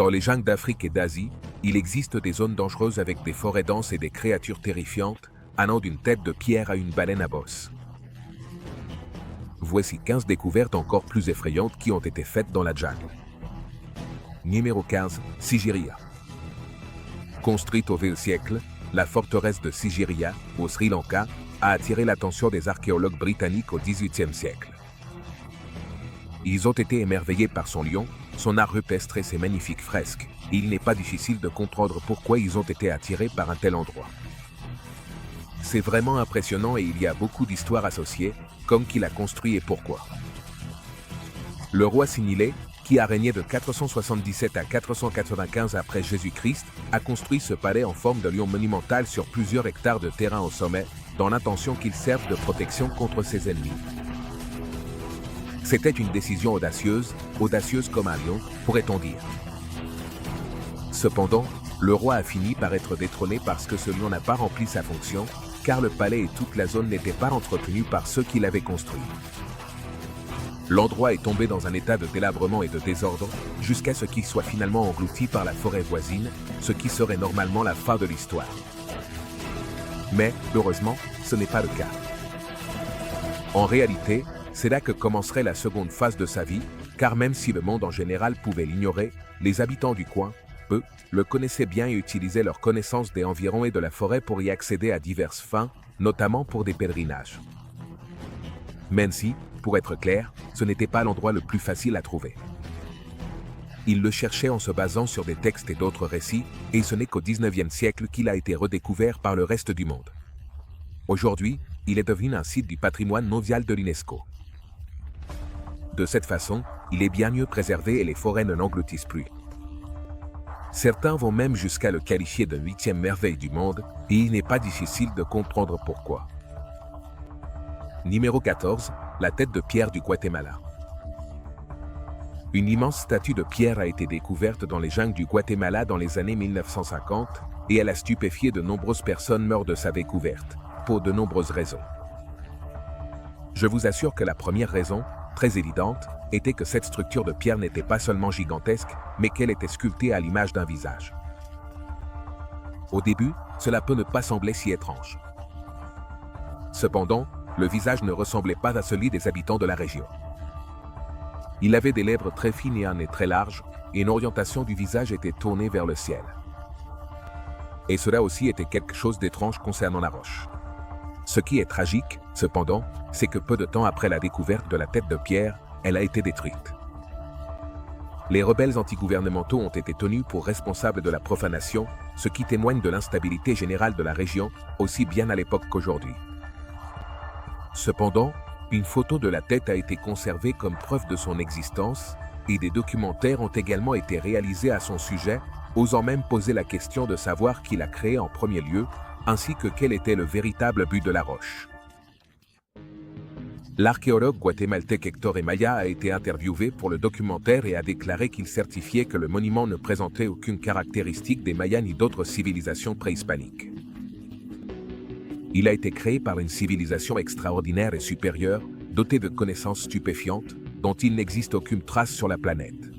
Dans les jungles d'Afrique et d'Asie, il existe des zones dangereuses avec des forêts denses et des créatures terrifiantes, allant d'une tête de pierre à une baleine à bosse. Voici 15 découvertes encore plus effrayantes qui ont été faites dans la jungle. Numéro 15, Sigiriya. Construite au XXe siècle, la forteresse de Sigiriya, au Sri Lanka, a attiré l'attention des archéologues britanniques au XVIIIe siècle. Ils ont été émerveillés par son lion, son art rupestre et ses magnifiques fresques, et il n'est pas difficile de comprendre pourquoi ils ont été attirés par un tel endroit. C'est vraiment impressionnant et il y a beaucoup d'histoires associées, comme qui l'a construit et pourquoi. Le roi Sinilé, qui a régné de 477 à 495 après Jésus-Christ, a construit ce palais en forme de lion monumental sur plusieurs hectares de terrain au sommet, dans l'intention qu'il serve de protection contre ses ennemis. C'était une décision audacieuse comme un lion, pourrait-on dire. Cependant, le roi a fini par être détrôné parce que ce lion n'a pas rempli sa fonction, car le palais et toute la zone n'étaient pas entretenus par ceux qui l'avaient construit. L'endroit est tombé dans un état de délabrement et de désordre, jusqu'à ce qu'il soit finalement englouti par la forêt voisine, ce qui serait normalement la fin de l'histoire. Mais, heureusement, ce n'est pas le cas. En réalité, c'est là que commencerait la seconde phase de sa vie, car même si le monde en général pouvait l'ignorer, les habitants du coin, eux, le connaissaient bien et utilisaient leur connaissance des environs et de la forêt pour y accéder à diverses fins, notamment pour des pèlerinages. Même si, pour être clair, ce n'était pas l'endroit le plus facile à trouver. Ils le cherchaient en se basant sur des textes et d'autres récits, et ce n'est qu'au XIXe siècle qu'il a été redécouvert par le reste du monde. Aujourd'hui, il est devenu un site du patrimoine mondial de l'UNESCO. De cette façon, il est bien mieux préservé et les forêts ne l'engloutissent plus. Certains vont même jusqu'à le qualifier de 8e merveille du monde, et il n'est pas difficile de comprendre pourquoi. Numéro 14, la tête de pierre du Guatemala. Une immense statue de pierre a été découverte dans les jungles du Guatemala dans les années 1950, et elle a stupéfié de nombreuses personnes lors de sa découverte, pour de nombreuses raisons. Je vous assure que la première raison, très évidente, était que cette structure de pierre n'était pas seulement gigantesque, mais qu'elle était sculptée à l'image d'un visage. Au début, cela peut ne pas sembler si étrange. Cependant, le visage ne ressemblait pas à celui des habitants de la région. Il avait des lèvres très fines et un nez très large, et une orientation du visage était tournée vers le ciel. Et cela aussi était quelque chose d'étrange concernant la roche. Ce qui est tragique, cependant, c'est que peu de temps après la découverte de la tête de pierre, elle a été détruite. Les rebelles antigouvernementaux ont été tenus pour responsables de la profanation, ce qui témoigne de l'instabilité générale de la région, aussi bien à l'époque qu'aujourd'hui. Cependant, une photo de la tête a été conservée comme preuve de son existence, et des documentaires ont également été réalisés à son sujet, osant même poser la question de savoir qui l'a créée en premier lieu, ainsi que quel était le véritable but de la roche. L'archéologue guatémaltèque Héctor Emaya a été interviewé pour le documentaire et a déclaré qu'il certifiait que le monument ne présentait aucune caractéristique des Mayas ni d'autres civilisations préhispaniques. Il a été créé par une civilisation extraordinaire et supérieure, dotée de connaissances stupéfiantes, dont il n'existe aucune trace sur la planète.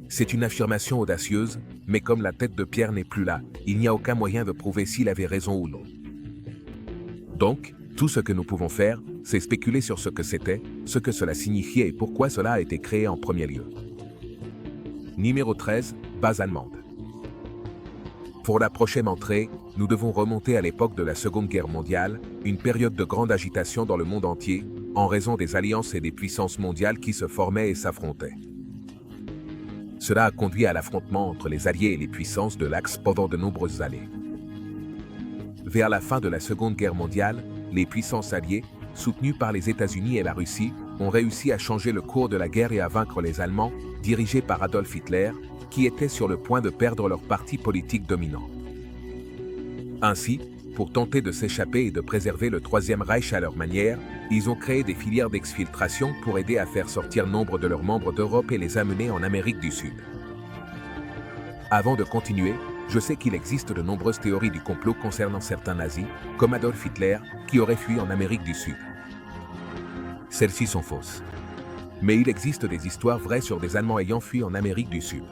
C'est une affirmation audacieuse, mais comme la tête de pierre n'est plus là, il n'y a aucun moyen de prouver s'il avait raison ou non. Donc, tout ce que nous pouvons faire, c'est spéculer sur ce que c'était, ce que cela signifiait et pourquoi cela a été créé en premier lieu. Numéro 13, base allemande. Pour la prochaine entrée, nous devons remonter à l'époque de la Seconde Guerre mondiale, une période de grande agitation dans le monde entier, en raison des alliances et des puissances mondiales qui se formaient et s'affrontaient. Cela a conduit à l'affrontement entre les Alliés et les puissances de l'Axe pendant de nombreuses années. Vers la fin de la Seconde Guerre mondiale, les puissances alliées, soutenues par les États-Unis et la Russie, ont réussi à changer le cours de la guerre et à vaincre les Allemands, dirigés par Adolf Hitler, qui étaient sur le point de perdre leur parti politique dominant. Ainsi, pour tenter de s'échapper et de préserver le Troisième Reich à leur manière, ils ont créé des filières d'exfiltration pour aider à faire sortir nombre de leurs membres d'Europe et les amener en Amérique du Sud. Avant de continuer, je sais qu'il existe de nombreuses théories du complot concernant certains nazis, comme Adolf Hitler, qui aurait fui en Amérique du Sud. Celles-ci sont fausses. Mais il existe des histoires vraies sur des Allemands ayant fui en Amérique du Sud.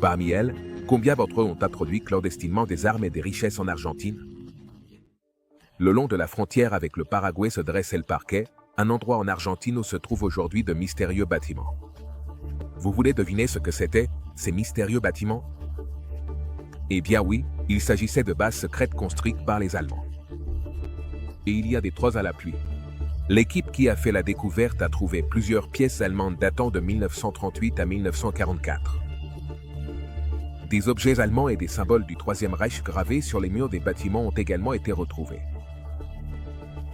Parmi elles, combien d'entre eux ont introduit clandestinement des armes et des richesses en Argentine? Le long de la frontière avec le Paraguay se dresse El Parque, un endroit en Argentine où se trouvent aujourd'hui de mystérieux bâtiments. Vous voulez deviner ce que c'était, ces mystérieux bâtiments? Eh bien oui, il s'agissait de bases secrètes construites par les Allemands. Et il y a des preuves à l'appui. L'équipe qui a fait la découverte a trouvé plusieurs pièces allemandes datant de 1938 à 1944. Des objets allemands et des symboles du Troisième Reich gravés sur les murs des bâtiments ont également été retrouvés.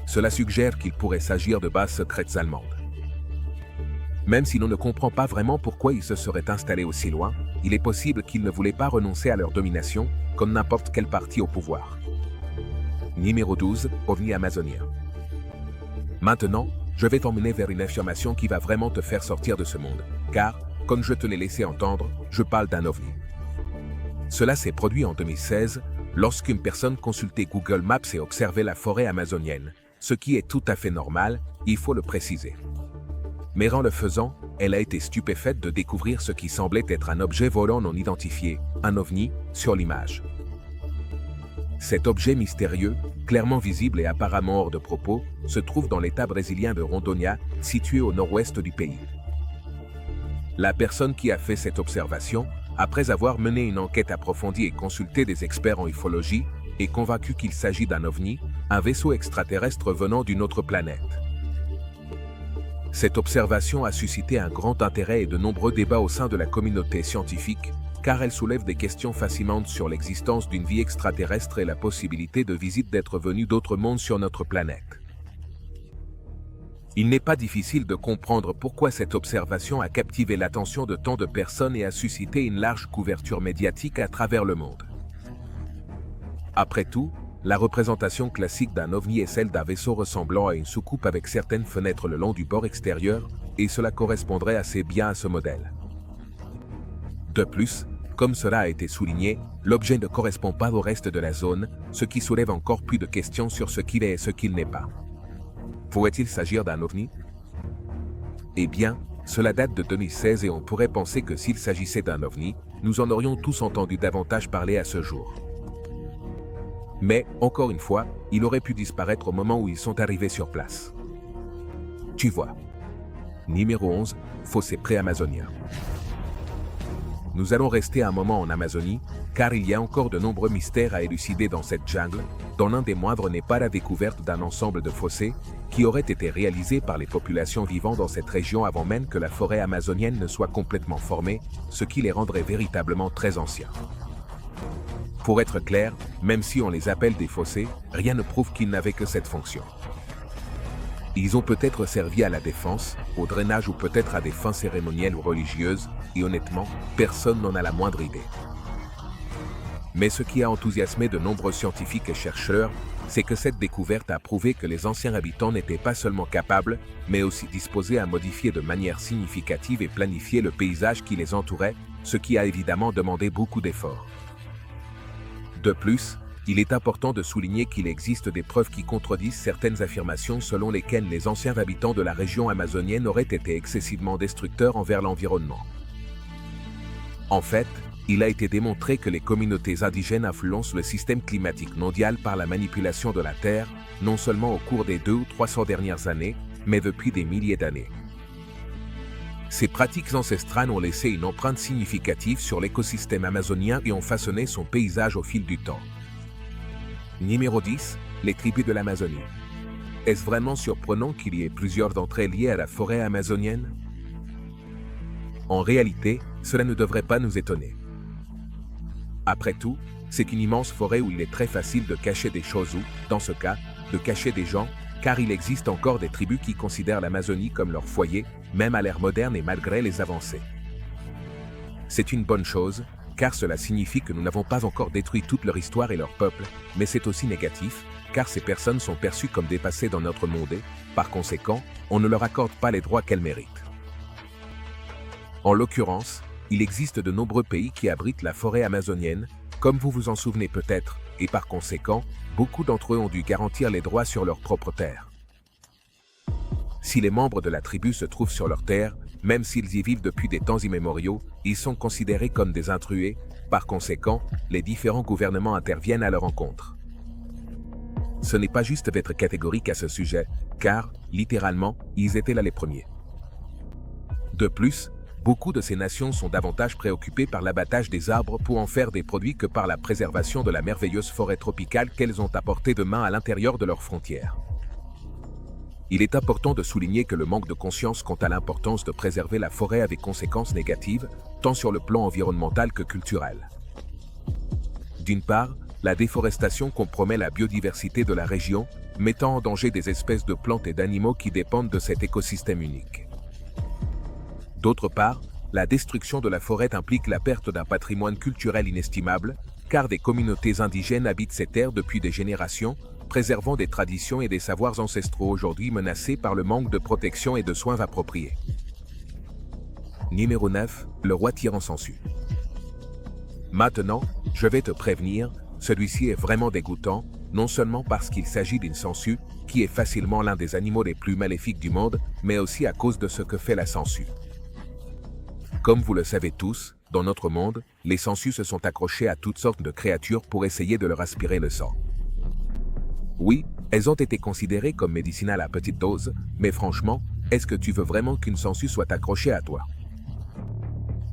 Cela suggère qu'il pourrait s'agir de bases secrètes allemandes. Même si l'on ne comprend pas vraiment pourquoi ils se seraient installés aussi loin, il est possible qu'ils ne voulaient pas renoncer à leur domination, comme n'importe quel parti au pouvoir. Numéro 12, OVNI amazonien. Maintenant, je vais t'emmener vers une affirmation qui va vraiment te faire sortir de ce monde, car, comme je te l'ai laissé entendre, je parle d'un OVNI. Cela s'est produit en 2016, lorsqu'une personne consultait Google Maps et observait la forêt amazonienne, ce qui est tout à fait normal, il faut le préciser. Mais en le faisant, elle a été stupéfaite de découvrir ce qui semblait être un objet volant non identifié, un OVNI, sur l'image. Cet objet mystérieux, clairement visible et apparemment hors de propos, se trouve dans l'État brésilien de Rondônia, situé au nord-ouest du pays. La personne qui a fait cette observation, après avoir mené une enquête approfondie et consulté des experts en ufologie, est convaincue qu'il s'agit d'un OVNI, un vaisseau extraterrestre venant d'une autre planète. Cette observation a suscité un grand intérêt et de nombreux débats au sein de la communauté scientifique, car elle soulève des questions fascinantes sur l'existence d'une vie extraterrestre et la possibilité de visite d'êtres venus d'autres mondes sur notre planète. Il n'est pas difficile de comprendre pourquoi cette observation a captivé l'attention de tant de personnes et a suscité une large couverture médiatique à travers le monde. Après tout, la représentation classique d'un OVNI est celle d'un vaisseau ressemblant à une soucoupe avec certaines fenêtres le long du bord extérieur, et cela correspondrait assez bien à ce modèle. De plus, comme cela a été souligné, l'objet ne correspond pas au reste de la zone, ce qui soulève encore plus de questions sur ce qu'il est et ce qu'il n'est pas. Pourrait-il s'agir d'un OVNI? Eh bien, cela date de 2016 et on pourrait penser que s'il s'agissait d'un OVNI, nous en aurions tous entendu davantage parler à ce jour. Mais, encore une fois, il aurait pu disparaître au moment où ils sont arrivés sur place. Tu vois. Numéro 11, fossé pré-amazonien. Nous allons rester un moment en Amazonie, car il y a encore de nombreux mystères à élucider dans cette jungle, dont l'un des moindres n'est pas la découverte d'un ensemble de fossés qui auraient été réalisés par les populations vivant dans cette région avant même que la forêt amazonienne ne soit complètement formée, ce qui les rendrait véritablement très anciens. Pour être clair, même si on les appelle des fossés, rien ne prouve qu'ils n'avaient que cette fonction. Ils ont peut-être servi à la défense, au drainage ou peut-être à des fins cérémonielles ou religieuses, et honnêtement, personne n'en a la moindre idée. Mais ce qui a enthousiasmé de nombreux scientifiques et chercheurs, c'est que cette découverte a prouvé que les anciens habitants n'étaient pas seulement capables, mais aussi disposés à modifier de manière significative et planifier le paysage qui les entourait, ce qui a évidemment demandé beaucoup d'efforts. De plus, il est important de souligner qu'il existe des preuves qui contredisent certaines affirmations selon lesquelles les anciens habitants de la région amazonienne auraient été excessivement destructeurs envers l'environnement. En fait, il a été démontré que les communautés indigènes influencent le système climatique mondial par la manipulation de la Terre, non seulement au cours des 200 ou 300 dernières années, mais depuis des milliers d'années. Ces pratiques ancestrales ont laissé une empreinte significative sur l'écosystème amazonien et ont façonné son paysage au fil du temps. Numéro 10, les tribus de l'Amazonie. Est-ce vraiment surprenant qu'il y ait plusieurs d'entre elles liées à la forêt amazonienne? En réalité, cela ne devrait pas nous étonner. Après tout, c'est une immense forêt où il est très facile de cacher des choses ou, dans ce cas, de cacher des gens, car il existe encore des tribus qui considèrent l'Amazonie comme leur foyer, même à l'ère moderne et malgré les avancées. C'est une bonne chose, car cela signifie que nous n'avons pas encore détruit toute leur histoire et leur peuple, mais c'est aussi négatif, car ces personnes sont perçues comme dépassées dans notre monde et, par conséquent, on ne leur accorde pas les droits qu'elles méritent. En l'occurrence, il existe de nombreux pays qui abritent la forêt amazonienne, comme vous vous en souvenez peut-être, et par conséquent, beaucoup d'entre eux ont dû garantir les droits sur leur propre terre. Si les membres de la tribu se trouvent sur leur terre, Même s'ils y vivent depuis des temps immémoriaux, ils sont considérés comme des intrus et, par conséquent, les différents gouvernements interviennent à leur encontre. Ce n'est pas juste d'être catégorique à ce sujet, car, littéralement, ils étaient là les premiers. De plus, beaucoup de ces nations sont davantage préoccupées par l'abattage des arbres pour en faire des produits que par la préservation de la merveilleuse forêt tropicale qu'elles ont à portée de main à l'intérieur de leurs frontières. Il est important de souligner que le manque de conscience quant à l'importance de préserver la forêt a des conséquences négatives, tant sur le plan environnemental que culturel. D'une part, la déforestation compromet la biodiversité de la région, mettant en danger des espèces de plantes et d'animaux qui dépendent de cet écosystème unique. D'autre part, la destruction de la forêt implique la perte d'un patrimoine culturel inestimable, car des communautés indigènes habitent ces terres depuis des générations, préservant des traditions et des savoirs ancestraux aujourd'hui menacés par le manque de protection et de soins appropriés. Numéro 9. Le roi tyran sangsue. Maintenant, je vais te prévenir, celui-ci est vraiment dégoûtant, non seulement parce qu'il s'agit d'une sangsue, qui est facilement l'un des animaux les plus maléfiques du monde, mais aussi à cause de ce que fait la sangsue. Comme vous le savez tous, dans notre monde, les sangsues se sont accrochées à toutes sortes de créatures pour essayer de leur aspirer le sang. Oui, elles ont été considérées comme médicinales à petite dose, mais franchement, est-ce que tu veux vraiment qu'une sangsue soit accrochée à toi?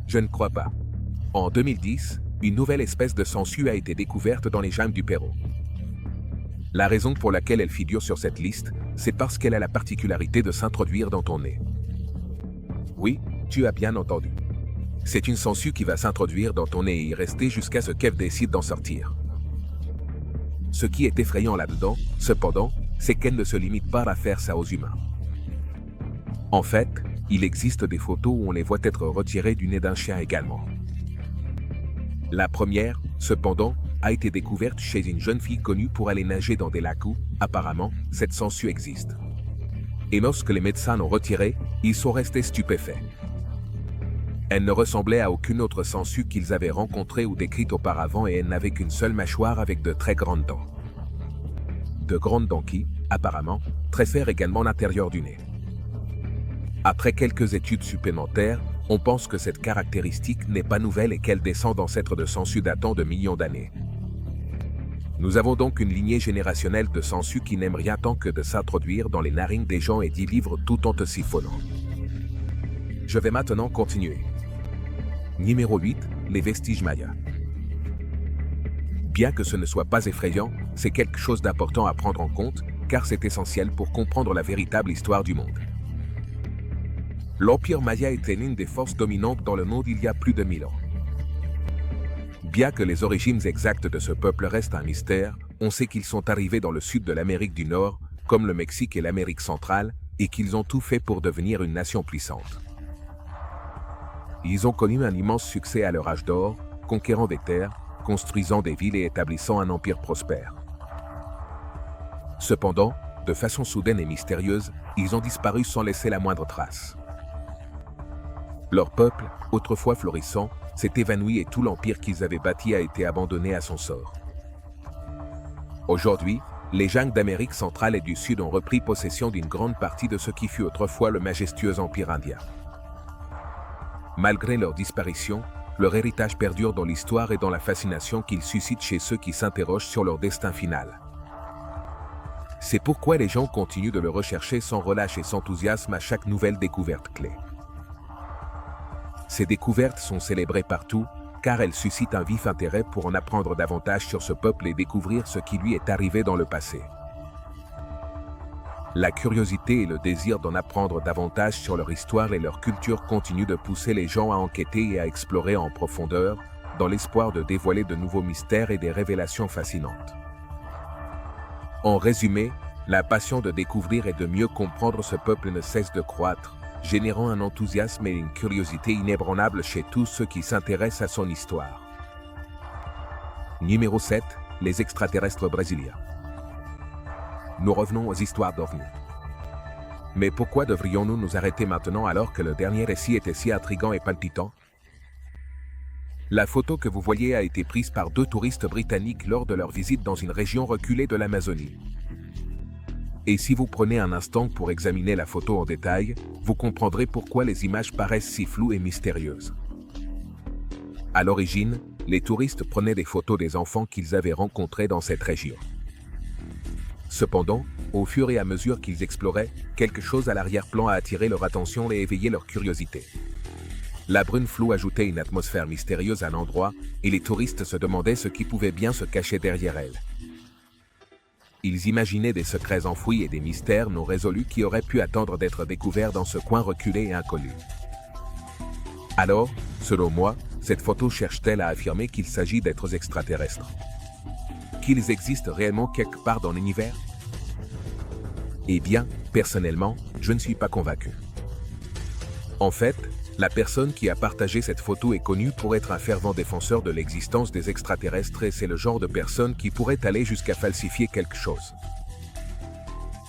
Je ne crois pas. En 2010, une nouvelle espèce de sangsue a été découverte dans les jungles du Pérou. La raison pour laquelle elle figure sur cette liste, c'est parce qu'elle a la particularité de s'introduire dans ton nez. Oui, tu as bien entendu. C'est une sangsue qui va s'introduire dans ton nez et y rester jusqu'à ce qu'elle décide d'en sortir. Ce qui est effrayant là-dedans, cependant, c'est qu'elle ne se limite pas à faire ça aux humains. En fait, il existe des photos où on les voit être retirées du nez d'un chien également. La première, cependant, a été découverte chez une jeune fille connue pour aller nager dans des lacs où, apparemment, cette sangsue existe. Et lorsque les médecins l'ont retirée, ils sont restés stupéfaits. Elle ne ressemblait à aucune autre sangsue qu'ils avaient rencontrée ou décrite auparavant et elle n'avait qu'une seule mâchoire avec de très grandes dents. De grandes dents qui, apparemment, tressèrent également l'intérieur du nez. Après quelques études supplémentaires, on pense que cette caractéristique n'est pas nouvelle et qu'elle descend d'ancêtres de sangsues datant de millions d'années. Nous avons donc une lignée générationnelle de sangsues qui n'aiment rien tant que de s'introduire dans les narines des gens et d'y vivre tout en te siphonnant. Je vais maintenant continuer. Numéro 8. Les vestiges mayas. Bien que ce ne soit pas effrayant, c'est quelque chose d'important à prendre en compte, car c'est essentiel pour comprendre la véritable histoire du monde. L'Empire maya était l'une des forces dominantes dans le monde il y a plus de 1000 ans. Bien que les origines exactes de ce peuple restent un mystère, on sait qu'ils sont arrivés dans le sud de l'Amérique du Nord, comme le Mexique et l'Amérique centrale, et qu'ils ont tout fait pour devenir une nation puissante. Ils ont connu un immense succès à leur âge d'or, conquérant des terres, construisant des villes et établissant un empire prospère. Cependant, de façon soudaine et mystérieuse, ils ont disparu sans laisser la moindre trace. Leur peuple, autrefois florissant, s'est évanoui et tout l'empire qu'ils avaient bâti a été abandonné à son sort. Aujourd'hui, les jungles d'Amérique centrale et du Sud ont repris possession d'une grande partie de ce qui fut autrefois le majestueux empire indien. Malgré leur disparition, leur héritage perdure dans l'histoire et dans la fascination qu'ils suscitent chez ceux qui s'interrogent sur leur destin final. C'est pourquoi les gens continuent de le rechercher sans relâche et s'enthousiasment à chaque nouvelle découverte clé. Ces découvertes sont célébrées partout, car elles suscitent un vif intérêt pour en apprendre davantage sur ce peuple et découvrir ce qui lui est arrivé dans le passé. La curiosité et le désir d'en apprendre davantage sur leur histoire et leur culture continuent de pousser les gens à enquêter et à explorer en profondeur, dans l'espoir de dévoiler de nouveaux mystères et des révélations fascinantes. En résumé, la passion de découvrir et de mieux comprendre ce peuple ne cesse de croître, générant un enthousiasme et une curiosité inébranlables chez tous ceux qui s'intéressent à son histoire. Numéro 7. Les extraterrestres brésiliens. Nous revenons aux histoires d'OVNI. Mais pourquoi devrions-nous nous arrêter maintenant alors que le dernier récit était si intriguant et palpitant? La photo que vous voyez a été prise par 2 touristes britanniques lors de leur visite dans une région reculée de l'Amazonie. Et si vous prenez un instant pour examiner la photo en détail, vous comprendrez pourquoi les images paraissent si floues et mystérieuses. À l'origine, les touristes prenaient des photos des enfants qu'ils avaient rencontrés dans cette région. Cependant, au fur et à mesure qu'ils exploraient, quelque chose à l'arrière-plan a attiré leur attention et éveillé leur curiosité. La brume floue ajoutait une atmosphère mystérieuse à l'endroit, et les touristes se demandaient ce qui pouvait bien se cacher derrière elle. Ils imaginaient des secrets enfouis et des mystères non résolus qui auraient pu attendre d'être découverts dans ce coin reculé et inconnu. Alors, selon moi, cette photo cherche-t-elle à affirmer qu'il s'agit d'êtres extraterrestres? Qu'ils existent réellement quelque part dans l'univers? Eh bien, personnellement, je ne suis pas convaincu. En fait, la personne qui a partagé cette photo est connue pour être un fervent défenseur de l'existence des extraterrestres et c'est le genre de personne qui pourrait aller jusqu'à falsifier quelque chose.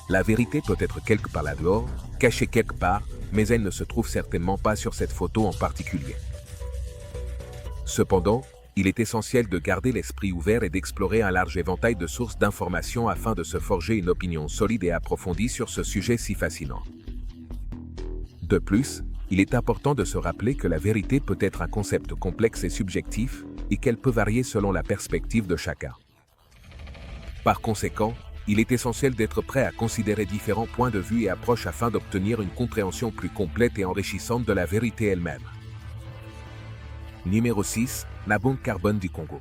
La vérité peut être quelque part là-dehors, cachée quelque part, mais elle ne se trouve certainement pas sur cette photo en particulier. Cependant, il est essentiel de garder l'esprit ouvert et d'explorer un large éventail de sources d'informations afin de se forger une opinion solide et approfondie sur ce sujet si fascinant. De plus, il est important de se rappeler que la vérité peut être un concept complexe et subjectif, et qu'elle peut varier selon la perspective de chacun. Par conséquent, il est essentiel d'être prêt à considérer différents points de vue et approches afin d'obtenir une compréhension plus complète et enrichissante de la vérité elle-même. Numéro 6. La bombe carbone du Congo.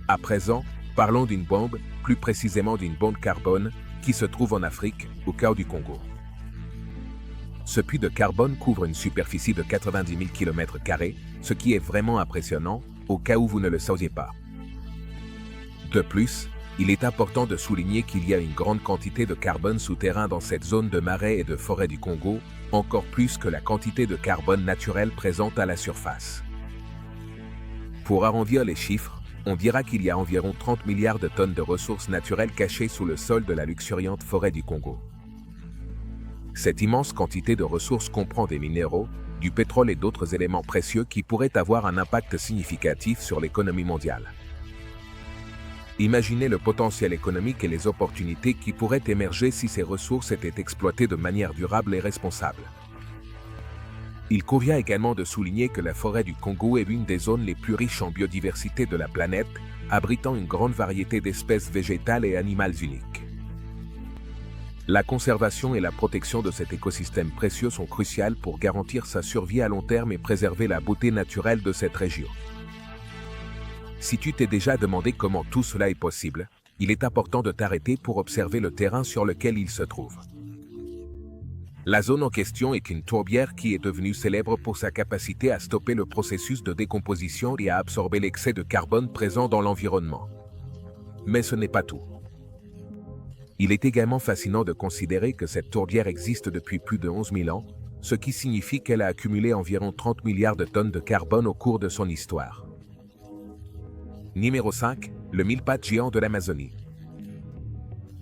À présent, parlons d'une bombe, plus précisément d'une bombe carbone, qui se trouve en Afrique, au cœur du Congo. Ce puits de carbone couvre une superficie de 90 000 km², ce qui est vraiment impressionnant, au cas où vous ne le saviez pas. De plus, il est important de souligner qu'il y a une grande quantité de carbone souterrain dans cette zone de marais et de forêts du Congo, encore plus que la quantité de carbone naturel présente à la surface. Pour arrondir les chiffres, on dira qu'il y a environ 30 milliards de tonnes de ressources naturelles cachées sous le sol de la luxuriante forêt du Congo. Cette immense quantité de ressources comprend des minéraux, du pétrole et d'autres éléments précieux qui pourraient avoir un impact significatif sur l'économie mondiale. Imaginez le potentiel économique et les opportunités qui pourraient émerger si ces ressources étaient exploitées de manière durable et responsable. Il convient également de souligner que la forêt du Congo est l'une des zones les plus riches en biodiversité de la planète, abritant une grande variété d'espèces végétales et animales uniques. La conservation et la protection de cet écosystème précieux sont cruciales pour garantir sa survie à long terme et préserver la beauté naturelle de cette région. Si tu t'es déjà demandé comment tout cela est possible, il est important de t'arrêter pour observer le terrain sur lequel il se trouve. La zone en question est une tourbière qui est devenue célèbre pour sa capacité à stopper le processus de décomposition et à absorber l'excès de carbone présent dans l'environnement. Mais ce n'est pas tout. Il est également fascinant de considérer que cette tourbière existe depuis plus de 11 000 ans, ce qui signifie qu'elle a accumulé environ 30 milliards de tonnes de carbone au cours de son histoire. Numéro 5. Le mille-pattes géant de l'Amazonie.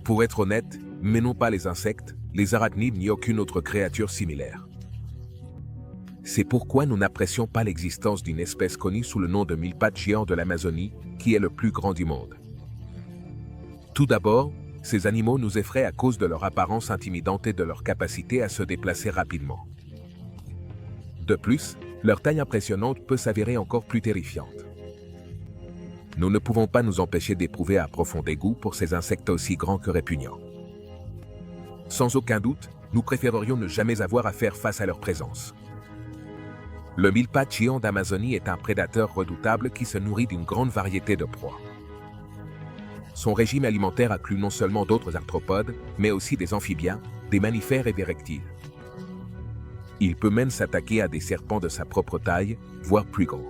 Pour être honnête, mais non pas les insectes, les arachnides ni aucune autre créature similaire. C'est pourquoi nous n'apprécions pas l'existence d'une espèce connue sous le nom de mille-pattes géant de l'Amazonie, qui est le plus grand du monde. Tout d'abord, ces animaux nous effraient à cause de leur apparence intimidante et de leur capacité à se déplacer rapidement. De plus, leur taille impressionnante peut s'avérer encore plus terrifiante. Nous ne pouvons pas nous empêcher d'éprouver un profond dégoût pour ces insectes aussi grands que répugnants. Sans aucun doute, nous préférerions ne jamais avoir à faire face à leur présence. Le mille-pattes géant d'Amazonie est un prédateur redoutable qui se nourrit d'une grande variété de proies. Son régime alimentaire inclut non seulement d'autres arthropodes, mais aussi des amphibiens, des mammifères et des reptiles. Il peut même s'attaquer à des serpents de sa propre taille, voire plus grands.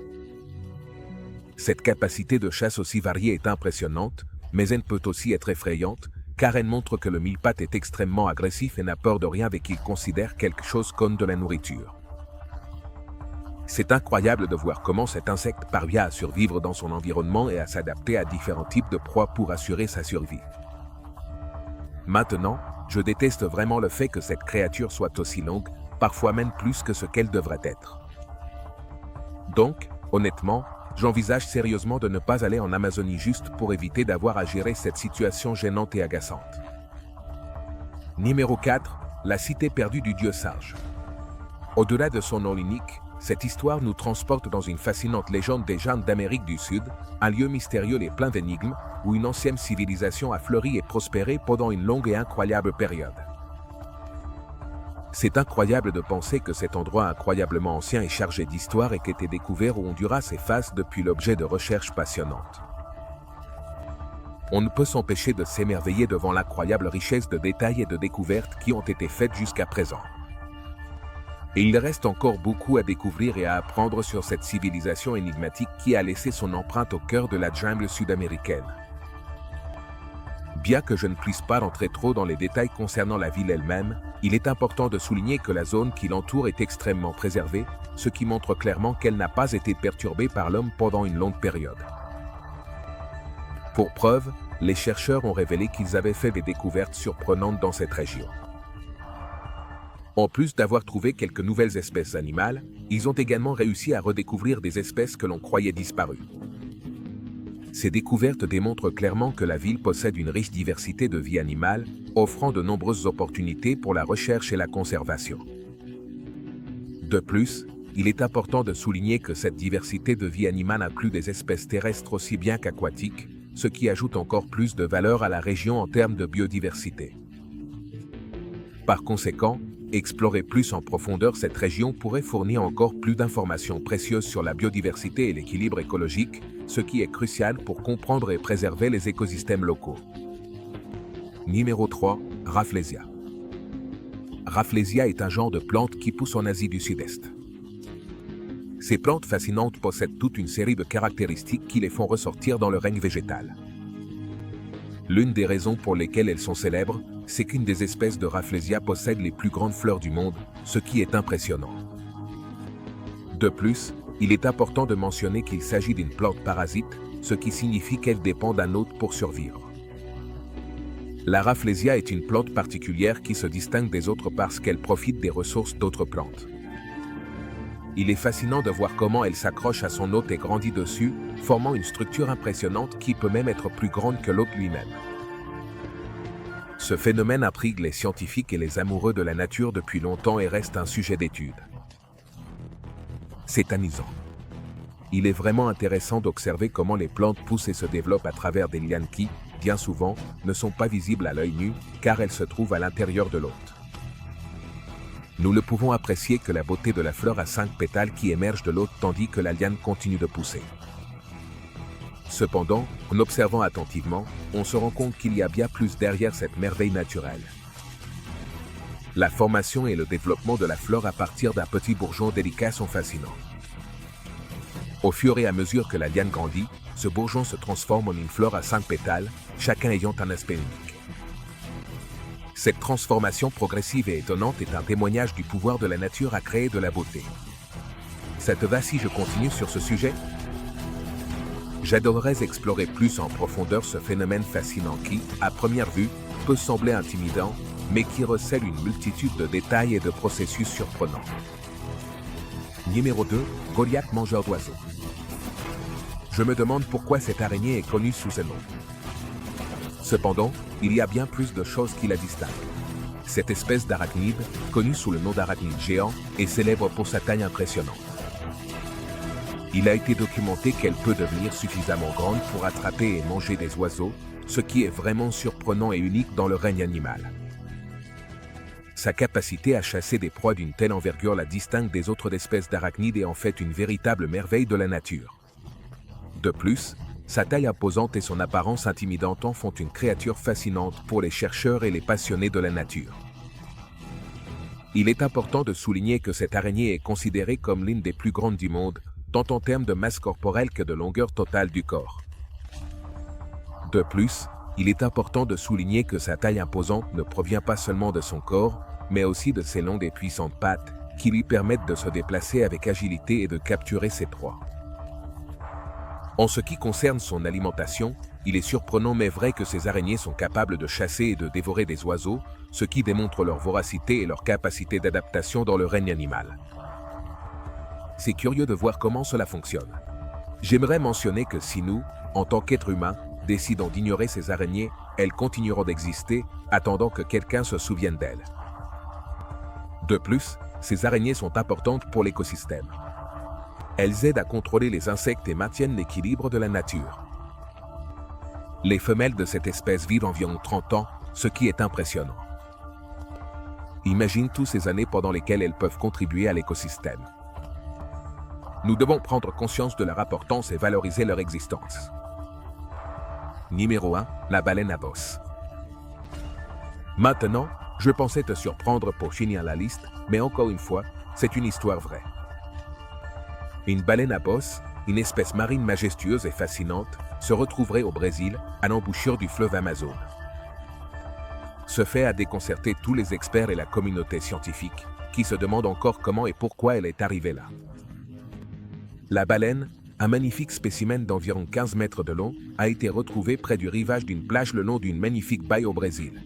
Cette capacité de chasse aussi variée est impressionnante, mais elle peut aussi être effrayante, car elle montre que le mille-pattes est extrêmement agressif et n'a peur de rien dès qu'il considère quelque chose comme de la nourriture. C'est incroyable de voir comment cet insecte parvient à survivre dans son environnement et à s'adapter à différents types de proies pour assurer sa survie. Maintenant, je déteste vraiment le fait que cette créature soit aussi longue, parfois même plus que ce qu'elle devrait être. Donc, honnêtement, j'envisage sérieusement de ne pas aller en Amazonie juste pour éviter d'avoir à gérer cette situation gênante et agaçante. Numéro 4. La cité perdue du dieu sage. Au-delà de son nom unique, cette histoire nous transporte dans une fascinante légende des Jeunes d'Amérique du Sud, un lieu mystérieux et plein d'énigmes, où une ancienne civilisation a fleuri et prospéré pendant une longue et incroyable période. C'est incroyable de penser que cet endroit incroyablement ancien et chargé d'histoire ait été découvert où Honduras s'efface depuis l'objet de recherches passionnantes. On ne peut s'empêcher de s'émerveiller devant l'incroyable richesse de détails et de découvertes qui ont été faites jusqu'à présent. Et il reste encore beaucoup à découvrir et à apprendre sur cette civilisation énigmatique qui a laissé son empreinte au cœur de la jungle sud-américaine. Bien que je ne puisse pas rentrer trop dans les détails concernant la ville elle-même, il est important de souligner que la zone qui l'entoure est extrêmement préservée, ce qui montre clairement qu'elle n'a pas été perturbée par l'homme pendant une longue période. Pour preuve, les chercheurs ont révélé qu'ils avaient fait des découvertes surprenantes dans cette région. En plus d'avoir trouvé quelques nouvelles espèces animales, ils ont également réussi à redécouvrir des espèces que l'on croyait disparues. Ces découvertes démontrent clairement que la ville possède une riche diversité de vie animale, offrant de nombreuses opportunités pour la recherche et la conservation. De plus, il est important de souligner que cette diversité de vie animale inclut des espèces terrestres aussi bien qu'aquatiques, ce qui ajoute encore plus de valeur à la région en termes de biodiversité. Par conséquent, explorer plus en profondeur cette région pourrait fournir encore plus d'informations précieuses sur la biodiversité et l'équilibre écologique, ce qui est crucial pour comprendre et préserver les écosystèmes locaux. Numéro 3. Rafflesia. Rafflesia est un genre de plante qui pousse en Asie du Sud-Est. Ces plantes fascinantes possèdent toute une série de caractéristiques qui les font ressortir dans le règne végétal. L'une des raisons pour lesquelles elles sont célèbres, c'est qu'une des espèces de Rafflesia possède les plus grandes fleurs du monde, ce qui est impressionnant. De plus, il est important de mentionner qu'il s'agit d'une plante parasite, ce qui signifie qu'elle dépend d'un hôte pour survivre. La Rafflesia est une plante particulière qui se distingue des autres parce qu'elle profite des ressources d'autres plantes. Il est fascinant de voir comment elle s'accroche à son hôte et grandit dessus, formant une structure impressionnante qui peut même être plus grande que l'hôte lui-même. Ce phénomène intrigue les scientifiques et les amoureux de la nature depuis longtemps et reste un sujet d'étude. C'est amusant. Il est vraiment intéressant d'observer comment les plantes poussent et se développent à travers des lianes qui, bien souvent, ne sont pas visibles à l'œil nu, car elles se trouvent à l'intérieur de l'hôte. Nous ne pouvons apprécier que la beauté de la fleur à 5 pétales qui émerge de l'hôte tandis que la liane continue de pousser. Cependant, en observant attentivement, on se rend compte qu'il y a bien plus derrière cette merveille naturelle. La formation et le développement de la fleur à partir d'un petit bourgeon délicat sont fascinants. Au fur et à mesure que la liane grandit, ce bourgeon se transforme en une fleur à 5 pétales, chacun ayant un aspect unique. Cette transformation progressive et étonnante est un témoignage du pouvoir de la nature à créer de la beauté. Ça te va si je continue sur ce sujet? J'adorerais explorer plus en profondeur ce phénomène fascinant qui, à première vue, peut sembler intimidant, mais qui recèle une multitude de détails et de processus surprenants. Numéro 2. Goliath mangeur d'oiseaux. Je me demande pourquoi cette araignée est connue sous ce nom. Cependant, il y a bien plus de choses qui la distinguent. Cette espèce d'arachnide, connue sous le nom d'arachnide géant, est célèbre pour sa taille impressionnante. Il a été documenté qu'elle peut devenir suffisamment grande pour attraper et manger des oiseaux, ce qui est vraiment surprenant et unique dans le règne animal. Sa capacité à chasser des proies d'une telle envergure la distingue des autres espèces d'arachnides et en fait une véritable merveille de la nature. De plus, sa taille imposante et son apparence intimidante en font une créature fascinante pour les chercheurs et les passionnés de la nature. Il est important de souligner que cette araignée est considérée comme l'une des plus grandes du monde, tant en termes de masse corporelle que de longueur totale du corps. De plus, il est important de souligner que sa taille imposante ne provient pas seulement de son corps, mais aussi de ses longues et puissantes pattes, qui lui permettent de se déplacer avec agilité et de capturer ses proies. En ce qui concerne son alimentation, il est surprenant mais vrai que ces araignées sont capables de chasser et de dévorer des oiseaux, ce qui démontre leur voracité et leur capacité d'adaptation dans le règne animal. C'est curieux de voir comment cela fonctionne. J'aimerais mentionner que si nous, en tant qu'êtres humains, décidons d'ignorer ces araignées, elles continueront d'exister, attendant que quelqu'un se souvienne d'elles. De plus, ces araignées sont importantes pour l'écosystème. Elles aident à contrôler les insectes et maintiennent l'équilibre de la nature. Les femelles de cette espèce vivent environ 30 ans, ce qui est impressionnant. Imagine toutes ces années pendant lesquelles elles peuvent contribuer à l'écosystème. Nous devons prendre conscience de leur importance et valoriser leur existence. Numéro 1. La baleine à bosse. Maintenant, je pensais te surprendre pour finir la liste, mais encore une fois, c'est une histoire vraie. Une baleine à bosse, une espèce marine majestueuse et fascinante, se retrouverait au Brésil, à l'embouchure du fleuve Amazone. Ce fait a déconcerté tous les experts et la communauté scientifique, qui se demandent encore comment et pourquoi elle est arrivée là. La baleine, un magnifique spécimen d'environ 15 mètres de long, a été retrouvée près du rivage d'une plage le long d'une magnifique baie au Brésil.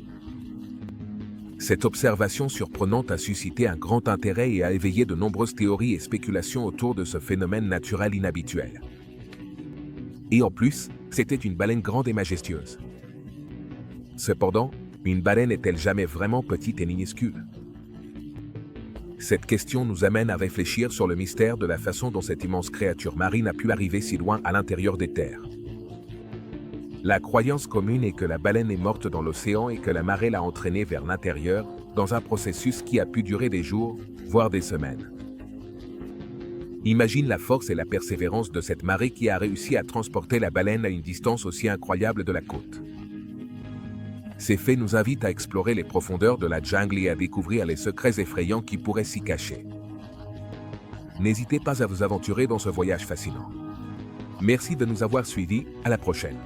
Cette observation surprenante a suscité un grand intérêt et a éveillé de nombreuses théories et spéculations autour de ce phénomène naturel inhabituel. Et en plus, c'était une baleine grande et majestueuse. Cependant, une baleine est-elle jamais vraiment petite et minuscule? Cette question nous amène à réfléchir sur le mystère de la façon dont cette immense créature marine a pu arriver si loin à l'intérieur des terres. La croyance commune est que la baleine est morte dans l'océan et que la marée l'a entraînée vers l'intérieur, dans un processus qui a pu durer des jours, voire des semaines. Imagine la force et la persévérance de cette marée qui a réussi à transporter la baleine à une distance aussi incroyable de la côte. Ces faits nous invitent à explorer les profondeurs de la jungle et à découvrir les secrets effrayants qui pourraient s'y cacher. N'hésitez pas à vous aventurer dans ce voyage fascinant. Merci de nous avoir suivis, à la prochaine.